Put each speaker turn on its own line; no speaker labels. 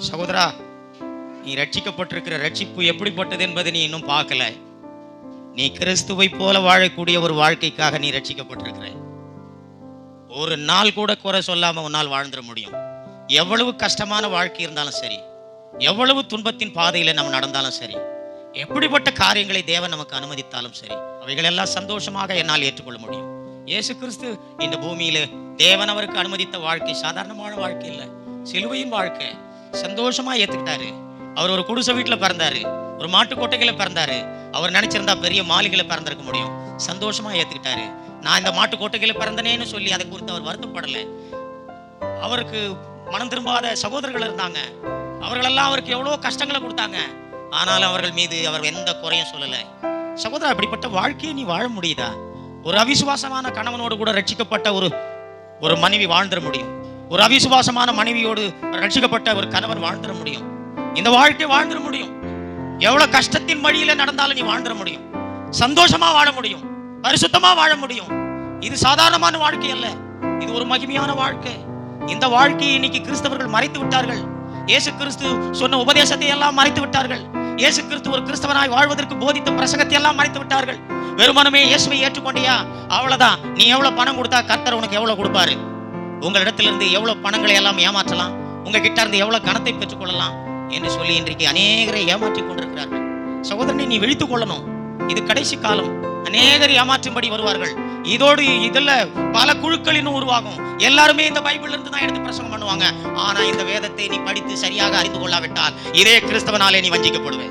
சகோதரா, நீ ரட்சிக்கப்பட்டிருக்கிற ரட்சிப்பு எப்படிப்பட்டது என்பதை நீ இன்னும் பார்க்கல. நீ கிறிஸ்துவை போல வாழக்கூடிய ஒரு வாழ்க்கைக்காக நீ ரட்சிக்கப்பட்டிருக்கிற. ஒரு நாள் கூட குறை சொல்லாம உன்னால் வாழ்ந்துட முடியும். எவ்வளவு கஷ்டமான வாழ்க்கை இருந்தாலும் சரி, எவ்வளவு துன்பத்தின் பாதையில நம்ம நடந்தாலும் சரி, எப்படிப்பட்ட காரியங்களை தேவன் நமக்கு அனுமதித்தாலும் சரி, அவைகளெல்லாம் சந்தோஷமாக என்னால் ஏற்றுக்கொள்ள முடியும். இயேசு கிறிஸ்து இந்த பூமியில தேவன் அவருக்கு அனுமதித்த வாழ்க்கை சாதாரணமான வாழ்க்கை இல்லை, சிலுவையின் வாழ்க்கை. சந்தோஷமா ஏத்துக்கிட்டாரு. அவர் ஒரு குடிசை வீட்டுல பிறந்தாரு, ஒரு மாட்டு கொட்டைகளை பிறந்தாரு. அவர் நினைச்சிருந்தா பெரிய மாளிகையில பிறந்திருக்க முடியும். சந்தோஷமா ஏத்துக்கிட்டாரு. நான் இந்த மாட்டு கொட்டைகளை பிறந்தனேன்னு சொல்லி அதை குறித்து அவர் வருத்தப்படலை. அவருக்கு மனம் திரும்பாத சகோதரர்கள் இருந்தாங்க, அவர்களெல்லாம் அவருக்கு எவ்வளவு கஷ்டங்களை கொடுத்தாங்க. ஆனாலும் அவர்கள் மீது அவர் எந்த குறையும் சொல்லலை. சகோதரா, அப்படிப்பட்ட வாழ்க்கையை நீ வாழ முடியுதா? ஒரு அவிசுவாசமான கணவனோடு கூட ரட்சிக்கப்பட்ட ஒரு மனைவி வாழ்ந்துட முடியும். ஒரு அவிசுவாசமான மனைவியோடு ரட்சிக்கப்பட்ட ஒரு கணவன் வாழ்ந்துட முடியும். இந்த வாழ்க்கை வாழ்ந்துட முடியும். எவ்வளவு கஷ்டத்தின் வழியில நடந்தாலும் நீ வாழ்ந்துட முடியும். சந்தோஷமா வாழ முடியும், பரிசுத்தமா வாழ முடியும். இது சாதாரணமான வாழ்க்கை அல்ல, இது ஒரு மகிமையான வாழ்க்கை. இந்த வாழ்க்கையை இன்னைக்கு கிறிஸ்தவர்கள் மறைத்து விட்டார்கள். இயேசு கிறிஸ்து சொன்ன உபதேசத்தை எல்லாம் மறைத்து விட்டார்கள். இயேசு கிறிஸ்து ஒரு கிறிஸ்தவனாய் வாழ்வதற்கு போதித்த பிரசங்கத்தை எல்லாம் மறைத்து விட்டார்கள். வெறுமனமே இயேசுவை ஏற்றுக்கொண்டியா, அவ்வளவுதான். நீ எவ்வளவு பணம் கொடுத்தா கர்த்தர் உனக்கு எவ்வளவு கொடுப்பாரு? உங்களிடத்திலிருந்து எவ்வளவு பணங்களை எல்லாம் ஏமாற்றலாம், உங்ககிட்ட இருந்து எவ்வளவு கணத்தை பெற்றுக் கொள்ளலாம் என்று சொல்லி இன்றைக்கு அநேகரை ஏமாற்றிக் கொண்டிருக்கிறார்கள். சகோதரனை, நீ விழித்துக் கொள்ளணும். இது கடைசி காலம். அநேகர் ஏமாற்றும்படி வருவார்கள். இதோடு இதுல பல குழுக்களின் உருவாகும். எல்லாருமே இந்த பைபிள்ல இருந்து தான் எடுத்து பிரசங்கம் பண்ணுவாங்க. ஆனா இந்த வேதத்தை நீ படித்து சரியாக அறிந்து கொள்ளாவிட்டால் இதே கிறிஸ்தவனாலே நீ வஞ்சிக்கப்படுவே.